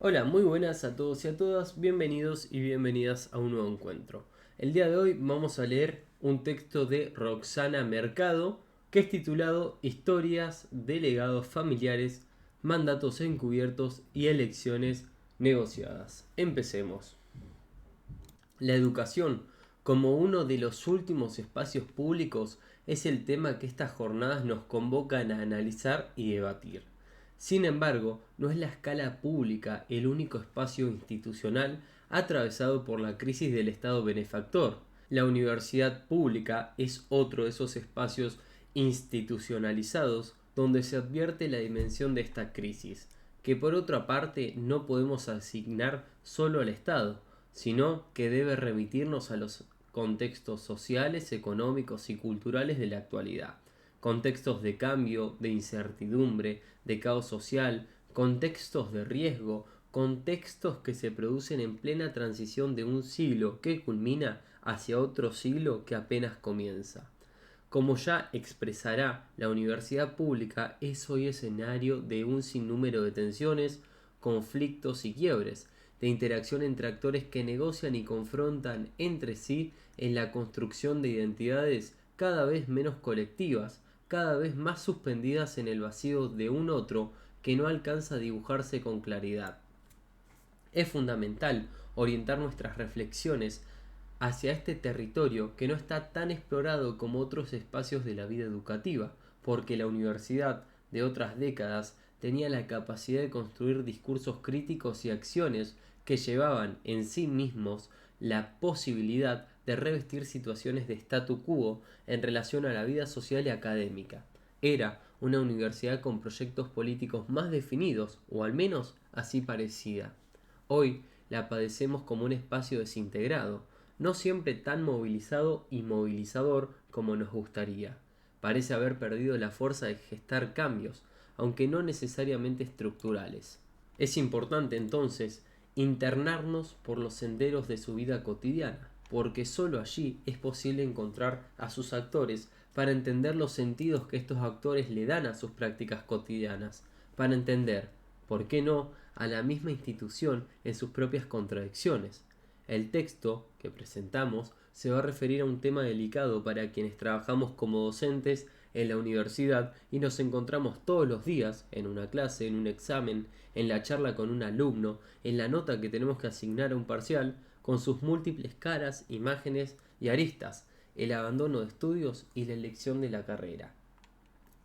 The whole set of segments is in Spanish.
Hola, muy buenas a todos y a todas, bienvenidos y bienvenidas a un nuevo encuentro. El día de hoy vamos a leer un texto de Roxana Mercado que es titulado Historias de legados familiares, mandatos encubiertos y elecciones negociadas. Empecemos. La educación, como uno de los últimos espacios públicos, es el tema que estas jornadas nos convocan a analizar y debatir. Sin embargo, no es la escala pública el único espacio institucional atravesado por la crisis del Estado benefactor. La universidad pública es otro de esos espacios institucionalizados donde se advierte la dimensión de esta crisis, que por otra parte no podemos asignar solo al Estado, sino que debe remitirnos a los contextos sociales, económicos y culturales de la actualidad. Contextos de cambio, de incertidumbre, de caos social, contextos de riesgo, contextos que se producen en plena transición de un siglo que culmina hacia otro siglo que apenas comienza. Como ya expresará, la universidad pública es hoy escenario de un sinnúmero de tensiones, conflictos y quiebres, de interacción entre actores que negocian y confrontan entre sí en la construcción de identidades cada vez menos colectivas, cada vez más suspendidas en el vacío de un otro que no alcanza a dibujarse con claridad. Es fundamental orientar nuestras reflexiones hacia este territorio que no está tan explorado como otros espacios de la vida educativa, porque la universidad de otras décadas tenía la capacidad de construir discursos críticos y acciones que llevaban en sí mismos la posibilidad de revestir situaciones de statu quo en relación a la vida social y académica. Era una universidad con proyectos políticos más definidos, o al menos así parecía. Hoy la padecemos como un espacio desintegrado, no siempre tan movilizado y movilizador como nos gustaría. Parece haber perdido la fuerza de gestar cambios, aunque no necesariamente estructurales. Es importante entonces internarnos por los senderos de su vida cotidiana, porque sólo allí es posible encontrar a sus actores para entender los sentidos que estos actores le dan a sus prácticas cotidianas, para entender, ¿por qué no?, a la misma institución en sus propias contradicciones. El texto que presentamos se va a referir a un tema delicado para quienes trabajamos como docentes en la universidad y nos encontramos todos los días en una clase, en un examen, en la charla con un alumno, en la nota que tenemos que asignar a un parcial, con sus múltiples caras, imágenes y aristas, el abandono de estudios y la elección de la carrera.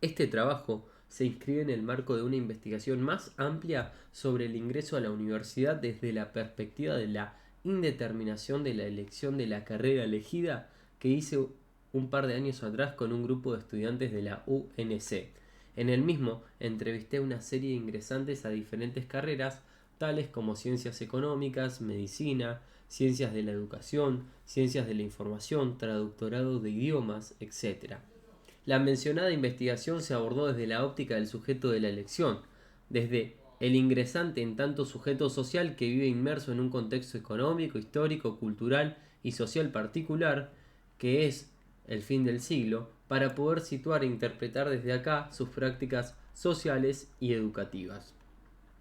Este trabajo se inscribe en el marco de una investigación más amplia sobre el ingreso a la universidad desde la perspectiva de la indeterminación de la elección de la carrera elegida que hice un par de años atrás con un grupo de estudiantes de la UNC. En el mismo entrevisté a una serie de ingresantes a diferentes carreras, tales como ciencias económicas, medicina, ciencias de la educación, ciencias de la información, traductorado de idiomas, etc. La mencionada investigación se abordó desde la óptica del sujeto de la elección, desde el ingresante en tanto sujeto social que vive inmerso en un contexto económico, histórico, cultural y social particular, que es el fin del siglo, para poder situar e interpretar desde acá sus prácticas sociales y educativas.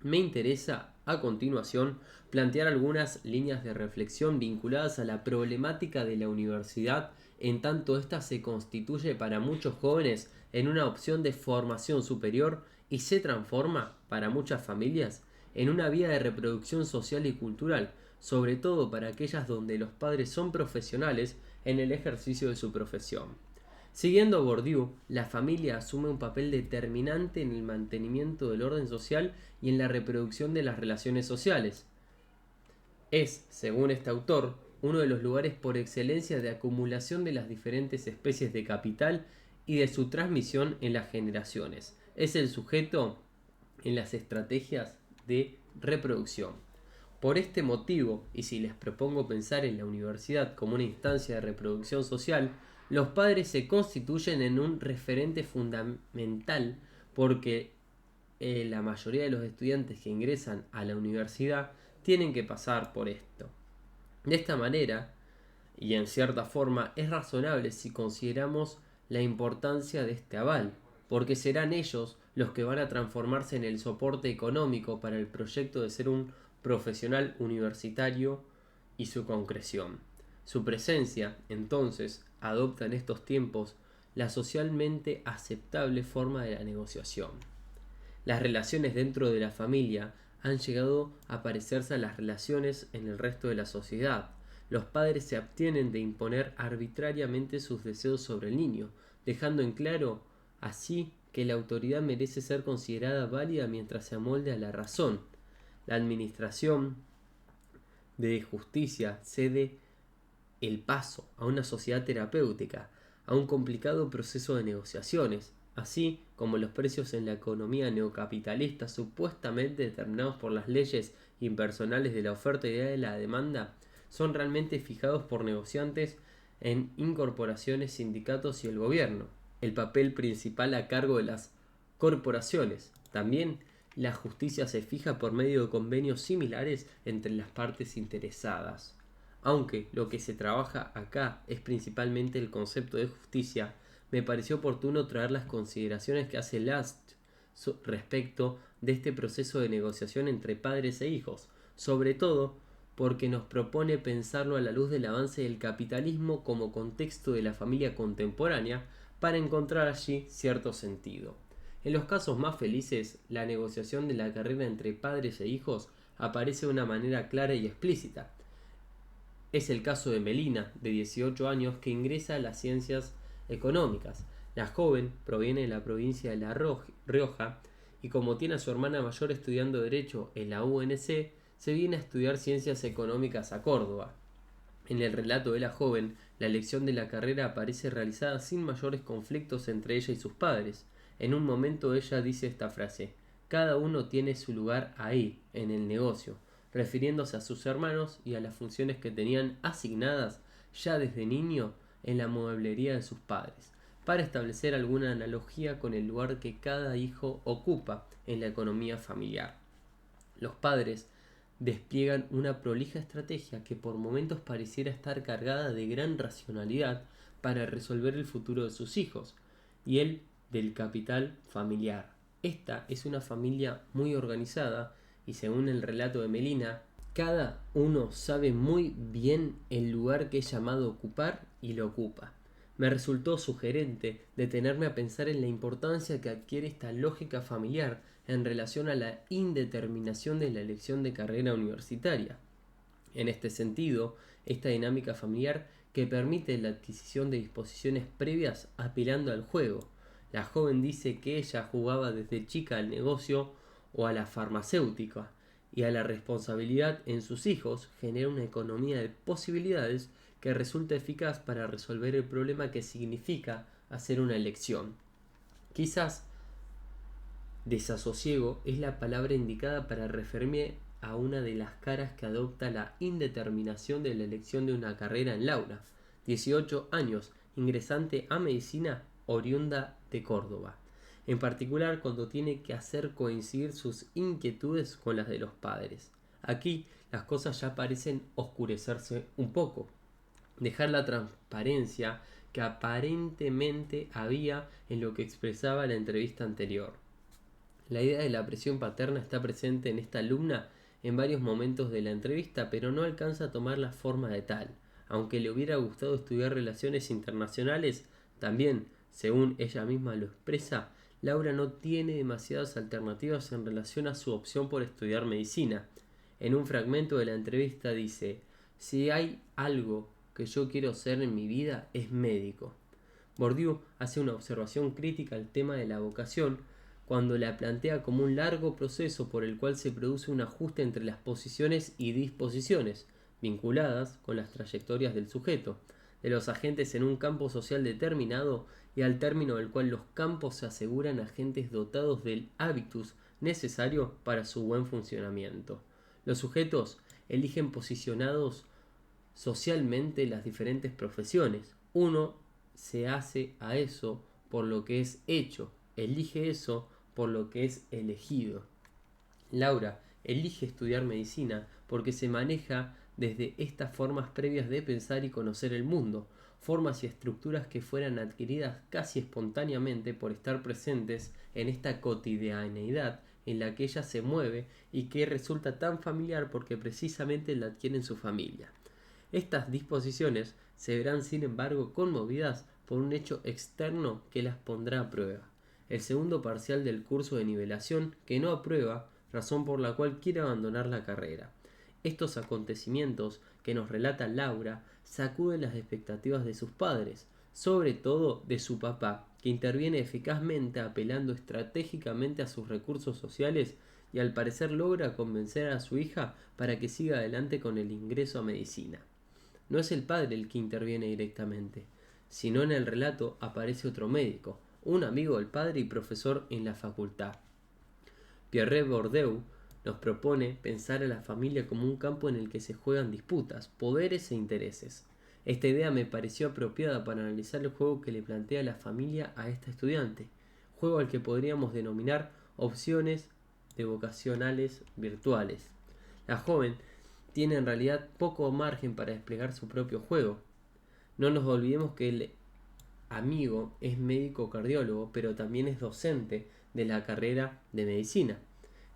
Me interesa, a continuación, plantear algunas líneas de reflexión vinculadas a la problemática de la universidad en tanto ésta se constituye para muchos jóvenes en una opción de formación superior y se transforma, para muchas familias, en una vía de reproducción social y cultural, sobre todo para aquellas donde los padres son profesionales en el ejercicio de su profesión. Siguiendo a Bourdieu, la familia asume un papel determinante en el mantenimiento del orden social y en la reproducción de las relaciones sociales. Es, según este autor, uno de los lugares por excelencia de acumulación de las diferentes especies de capital y de su transmisión en las generaciones. Es el sujeto en las estrategias de reproducción. Por este motivo, y si les propongo pensar en la universidad como una instancia de reproducción social, los padres se constituyen en un referente fundamental porque la mayoría de los estudiantes que ingresan a la universidad tienen que pasar por esto. De esta manera, y en cierta forma, es razonable si consideramos la importancia de este aval, porque serán ellos los que van a transformarse en el soporte económico para el proyecto de ser un profesional universitario y su concreción. Su presencia, entonces, adopta en estos tiempos la socialmente aceptable forma de la negociación. Las relaciones dentro de la familia han llegado a parecerse a las relaciones en el resto de la sociedad. Los padres se abstienen de imponer arbitrariamente sus deseos sobre el niño, dejando en claro así que la autoridad merece ser considerada válida mientras se amolde a la razón. La administración de justicia cede el paso a una sociedad terapéutica, a un complicado proceso de negociaciones, así como los precios en la economía neocapitalista supuestamente determinados por las leyes impersonales de la oferta y de la demanda, son realmente fijados por negociantes en incorporaciones, sindicatos y el gobierno, el papel principal a cargo de las corporaciones. También la justicia se fija por medio de convenios similares entre las partes interesadas. Aunque lo que se trabaja acá es principalmente el concepto de justicia, me pareció oportuno traer las consideraciones que hace Last respecto de este proceso de negociación entre padres e hijos, sobre todo porque nos propone pensarlo a la luz del avance del capitalismo como contexto de la familia contemporánea para encontrar allí cierto sentido. En los casos más felices, la negociación de la carrera entre padres e hijos aparece de una manera clara y explícita. Es el caso de Melina, de 18 años, que ingresa a las ciencias económicas. La joven proviene de la provincia de La Rioja y como tiene a su hermana mayor estudiando Derecho en la UNC, se viene a estudiar Ciencias Económicas a Córdoba. En el relato de la joven, la elección de la carrera aparece realizada sin mayores conflictos entre ella y sus padres. En un momento ella dice esta frase: cada uno tiene su lugar ahí, en el negocio, refiriéndose a sus hermanos y a las funciones que tenían asignadas ya desde niño en la mueblería de sus padres, para establecer alguna analogía con el lugar que cada hijo ocupa en la economía familiar. Los padres despliegan una prolija estrategia que por momentos pareciera estar cargada de gran racionalidad para resolver el futuro de sus hijos y el del capital familiar. Esta es una familia muy organizada y según el relato de Melina, cada uno sabe muy bien el lugar que es llamado a ocupar y lo ocupa. Me resultó sugerente detenerme a pensar en la importancia que adquiere esta lógica familiar en relación a la indeterminación de la elección de carrera universitaria. En este sentido, esta dinámica familiar que permite la adquisición de disposiciones previas apelando al juego. La joven dice que ella jugaba desde chica al negocio o a la farmacéutica, y a la responsabilidad en sus hijos genera una economía de posibilidades que resulta eficaz para resolver el problema que significa hacer una elección. Quizás desasosiego es la palabra indicada para referirme a una de las caras que adopta la indeterminación de la elección de una carrera en Laura, 18 años, ingresante a medicina oriunda de Córdoba, en particular cuando tiene que hacer coincidir sus inquietudes con las de los padres. Aquí las cosas ya parecen oscurecerse un poco, dejar la transparencia que aparentemente había en lo que expresaba la entrevista anterior. La idea de la presión paterna está presente en esta alumna en varios momentos de la entrevista, pero no alcanza a tomar la forma de tal. Aunque le hubiera gustado estudiar relaciones internacionales, también, según ella misma lo expresa, Laura no tiene demasiadas alternativas en relación a su opción por estudiar medicina. En un fragmento de la entrevista dice: si hay algo que yo quiero ser en mi vida es médico. Bourdieu hace una observación crítica al tema de la vocación cuando la plantea como un largo proceso por el cual se produce un ajuste entre las posiciones y disposiciones, vinculadas con las trayectorias del sujeto, de los agentes en un campo social determinado y al término del cual los campos se aseguran agentes dotados del hábitus necesario para su buen funcionamiento. Los sujetos eligen posicionados socialmente las diferentes profesiones. Uno se hace a eso por lo que es hecho, elige eso por lo que es elegido. Laura elige estudiar medicina porque se maneja desde estas formas previas de pensar y conocer el mundo, formas y estructuras que fueran adquiridas casi espontáneamente por estar presentes en esta cotidianeidad en la que ella se mueve y que resulta tan familiar porque precisamente la adquiere en su familia. Estas disposiciones se verán sin embargo conmovidas por un hecho externo que las pondrá a prueba: el segundo parcial del curso de nivelación que no aprueba, razón por la cual quiere abandonar la carrera. Estos acontecimientos que nos relata Laura sacuden las expectativas de sus padres, sobre todo de su papá, que interviene eficazmente apelando estratégicamente a sus recursos sociales y al parecer logra convencer a su hija para que siga adelante con el ingreso a medicina. No es el padre el que interviene directamente, sino en el relato aparece otro médico, un amigo del padre y profesor en la facultad. Pierre Bourdieu nos propone pensar a la familia como un campo en el que se juegan disputas, poderes e intereses. Esta idea me pareció apropiada para analizar el juego que le plantea la familia a esta estudiante, juego al que podríamos denominar opciones de vocacionales virtuales. La joven tiene en realidad poco margen para desplegar su propio juego. No nos olvidemos que el amigo es médico cardiólogo, pero también es docente de la carrera de medicina.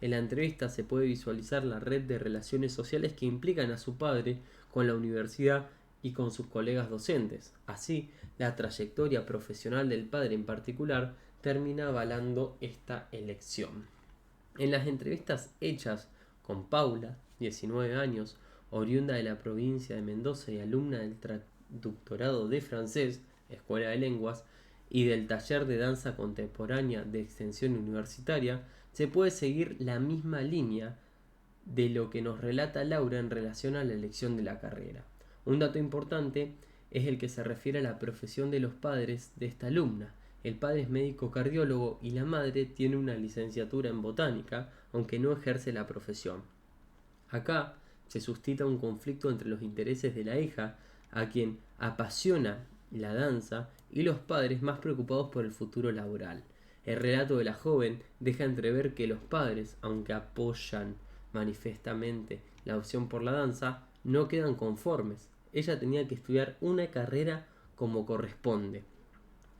En la entrevista se puede visualizar la red de relaciones sociales que implican a su padre con la universidad y con sus colegas docentes. Así, la trayectoria profesional del padre en particular termina avalando esta elección. En las entrevistas hechas con Paula, 19 años, oriunda de la provincia de Mendoza y alumna del traductorado de francés, Escuela de Lenguas, y del taller de danza contemporánea de extensión universitaria, se puede seguir la misma línea de lo que nos relata Laura en relación a la elección de la carrera. Un dato importante es el que se refiere a la profesión de los padres de esta alumna. El padre es médico cardiólogo y la madre tiene una licenciatura en botánica, aunque no ejerce la profesión. Acá se suscita un conflicto entre los intereses de la hija, a quien apasiona la danza, y los padres más preocupados por el futuro laboral. El relato de la joven deja entrever que los padres, aunque apoyan manifiestamente la opción por la danza, no quedan conformes. Ella tenía que estudiar una carrera como corresponde.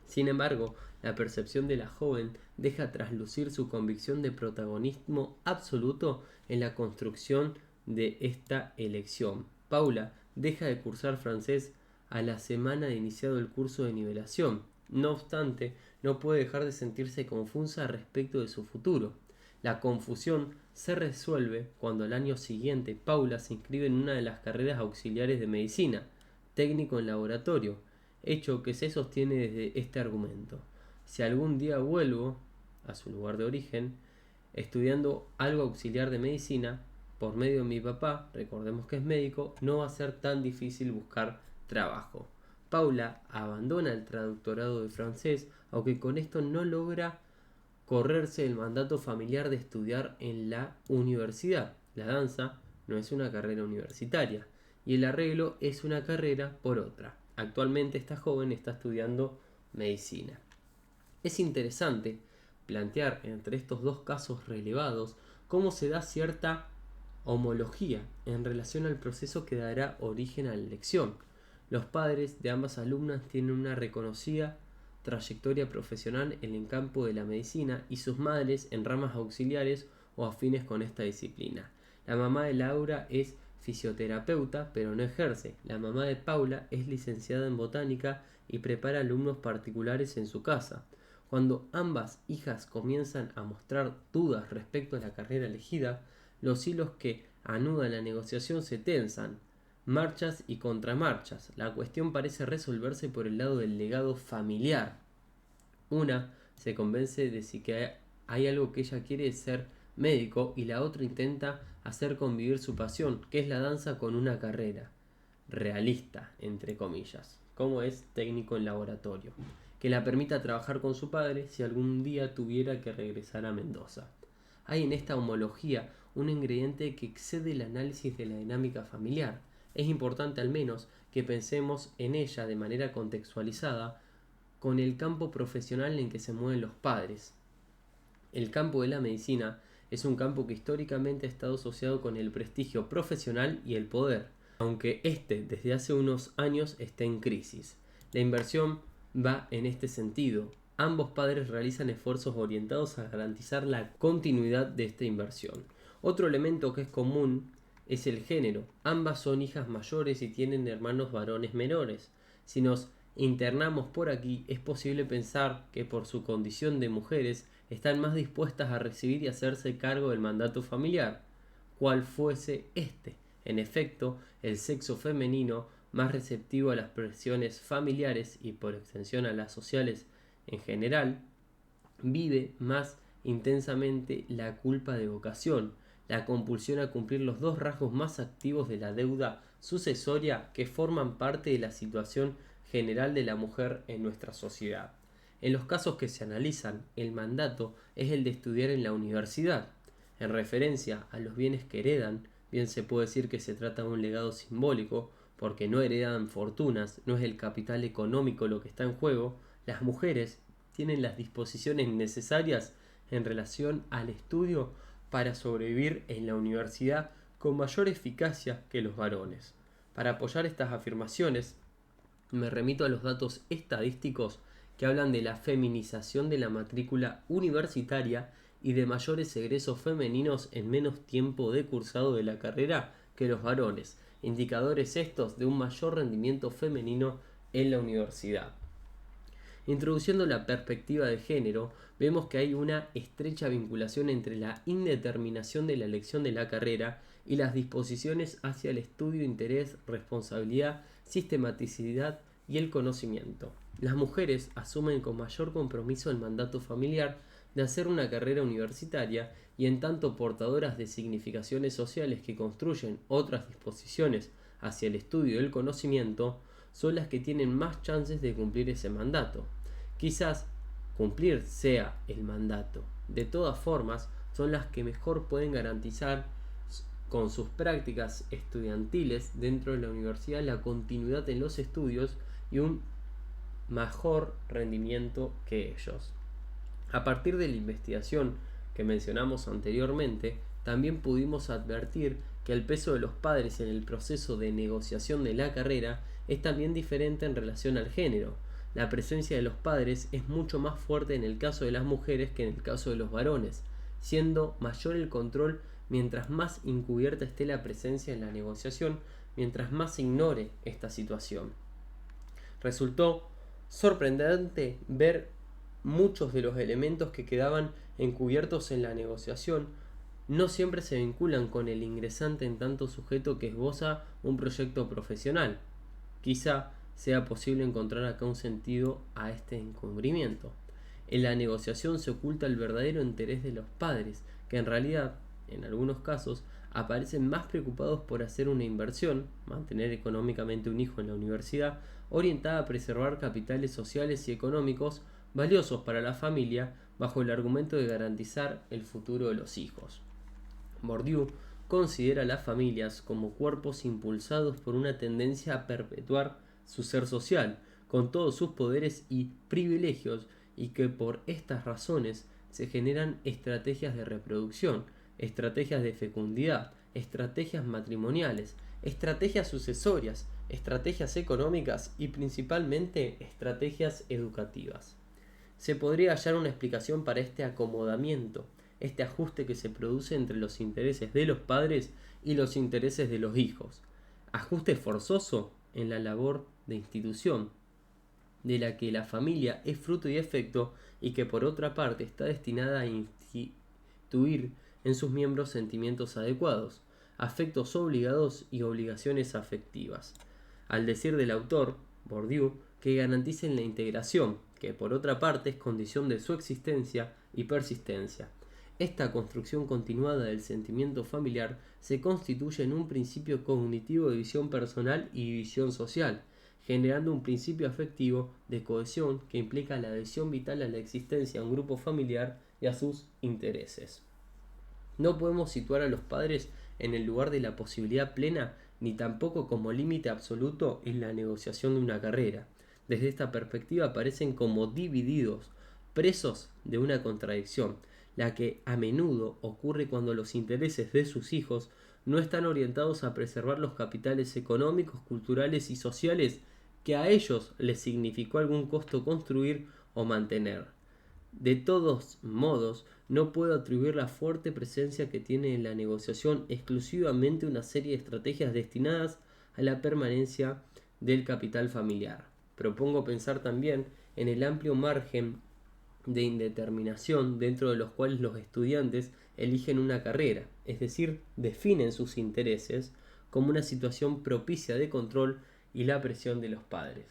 Sin embargo, la percepción de la joven deja traslucir su convicción de protagonismo absoluto en la construcción de esta elección. Paula deja de cursar francés a la semana de iniciado el curso de nivelación. No obstante, no puede dejar de sentirse confusa respecto de su futuro. La confusión se resuelve cuando al año siguiente Paula se inscribe en una de las carreras auxiliares de medicina, técnico en laboratorio, hecho que se sostiene desde este argumento: si algún día vuelvo a su lugar de origen, estudiando algo auxiliar de medicina, por medio de mi papá, recordemos que es médico, no va a ser tan difícil buscar trabajo. Paula abandona el traductorado de francés, aunque con esto no logra correrse del mandato familiar de estudiar en la universidad. La danza no es una carrera universitaria y el arreglo es una carrera por otra. Actualmente esta joven está estudiando medicina. Es interesante plantear entre estos dos casos relevados cómo se da cierta homología en relación al proceso que dará origen a la elección. Los padres de ambas alumnas tienen una reconocida trayectoria profesional en el campo de la medicina y sus madres en ramas auxiliares o afines con esta disciplina. La mamá de Laura es fisioterapeuta, pero no ejerce. La mamá de Paula es licenciada en botánica y prepara alumnos particulares en su casa. Cuando ambas hijas comienzan a mostrar dudas respecto a la carrera elegida, los hilos que anudan la negociación se tensan. Marchas y contramarchas. La cuestión parece resolverse por el lado del legado familiar. Una se convence de que hay algo que ella quiere ser médico y la otra intenta hacer convivir su pasión, que es la danza, con una carrera realista, entre comillas, como es técnico en laboratorio, que la permita trabajar con su padre si algún día tuviera que regresar a Mendoza. Hay en esta homología un ingrediente que excede el análisis de la dinámica familiar. Es importante al menos que pensemos en ella de manera contextualizada con el campo profesional en que se mueven los padres. El campo de la medicina es un campo que históricamente ha estado asociado con el prestigio profesional y el poder, aunque desde hace unos años está en crisis. La inversión va en este sentido. ambos padres realizan esfuerzos orientados a garantizar la continuidad de esta inversión. Otro elemento que es común es el género. Ambas son hijas mayores y tienen hermanos varones menores. Si nos internamos por aquí, es posible pensar que por su condición de mujeres están más dispuestas a recibir y hacerse cargo del mandato familiar, cual fuese este. En efecto, el sexo femenino, más receptivo a las presiones familiares y por extensión a las sociales en general, vive más intensamente la culpa de vocación, la compulsión a cumplir los dos rasgos más activos de la deuda sucesoria que forman parte de la situación general de la mujer en nuestra sociedad. En los casos que se analizan, el mandato es el de estudiar en la universidad. En referencia a los bienes que heredan, bien se puede decir que se trata de un legado simbólico, porque no heredan fortunas, no es el capital económico lo que está en juego. Las mujeres tienen las disposiciones necesarias en relación al estudio para sobrevivir en la universidad con mayor eficacia que los varones. Para apoyar estas afirmaciones, me remito a los datos estadísticos que hablan de la feminización de la matrícula universitaria y de mayores egresos femeninos en menos tiempo de cursado de la carrera que los varones, indicadores estos de un mayor rendimiento femenino en la universidad. Introduciendo la perspectiva de género, vemos que hay una estrecha vinculación entre la indeterminación de la elección de la carrera y las disposiciones hacia el estudio, interés, responsabilidad, sistematicidad y el conocimiento. Las mujeres asumen con mayor compromiso el mandato familiar de hacer una carrera universitaria y en tanto portadoras de significaciones sociales que construyen otras disposiciones hacia el estudio y el conocimiento, son las que tienen más chances de cumplir ese mandato. Quizás cumplir sea el mandato. De todas formas, son las que mejor pueden garantizar con sus prácticas estudiantiles dentro de la universidad la continuidad en los estudios y un mejor rendimiento que ellos. A partir de la investigación que mencionamos anteriormente, también pudimos advertir que el peso de los padres en el proceso de negociación de la carrera es también diferente en relación al género. La presencia de los padres es mucho más fuerte en el caso de las mujeres que en el caso de los varones, siendo mayor el control mientras más encubierta esté la presencia en la negociación, mientras más se ignore esta situación. Resultó sorprendente ver muchos de los elementos que quedaban encubiertos en la negociación no siempre se vinculan con el ingresante en tanto sujeto que esboza un proyecto profesional. Quizá sea posible encontrar acá un sentido a este encubrimiento. En la negociación se oculta el verdadero interés de los padres, que en realidad, en algunos casos, aparecen más preocupados por hacer una inversión, mantener económicamente un hijo en la universidad, orientada a preservar capitales sociales y económicos valiosos para la familia, bajo el argumento de garantizar el futuro de los hijos. Bourdieu considera a las familias como cuerpos impulsados por una tendencia a perpetuar su ser social, con todos sus poderes y privilegios, y que por estas razones se generan estrategias de reproducción, estrategias de fecundidad, estrategias matrimoniales, estrategias sucesorias, estrategias económicas y principalmente estrategias educativas. Se podría hallar una explicación para este acomodamiento, este ajuste que se produce entre los intereses de los padres y los intereses de los hijos. Ajuste forzoso en la labor de institución, de la que la familia es fruto y efecto y que por otra parte está destinada a instituir en sus miembros sentimientos adecuados, afectos obligados y obligaciones afectivas. Al decir del autor, Bourdieu, que garanticen la integración, que por otra parte es condición de su existencia y persistencia. Esta construcción continuada del sentimiento familiar se constituye en un principio cognitivo de visión personal y visión social, generando un principio afectivo de cohesión que implica la adhesión vital a la existencia de un grupo familiar y a sus intereses. No podemos situar a los padres en el lugar de la posibilidad plena ni tampoco como límite absoluto en la negociación de una carrera. Desde esta perspectiva aparecen como divididos, presos de una contradicción, la que a menudo ocurre cuando los intereses de sus hijos no están orientados a preservar los capitales económicos, culturales y sociales que a ellos les significó algún costo construir o mantener. De todos modos, no puedo atribuir la fuerte presencia que tiene en la negociación exclusivamente una serie de estrategias destinadas a la permanencia del capital familiar. Propongo pensar también en el amplio margen de indeterminación dentro de los cuales los estudiantes eligen una carrera, es decir, definen sus intereses como una situación propicia de control y la presión de los padres.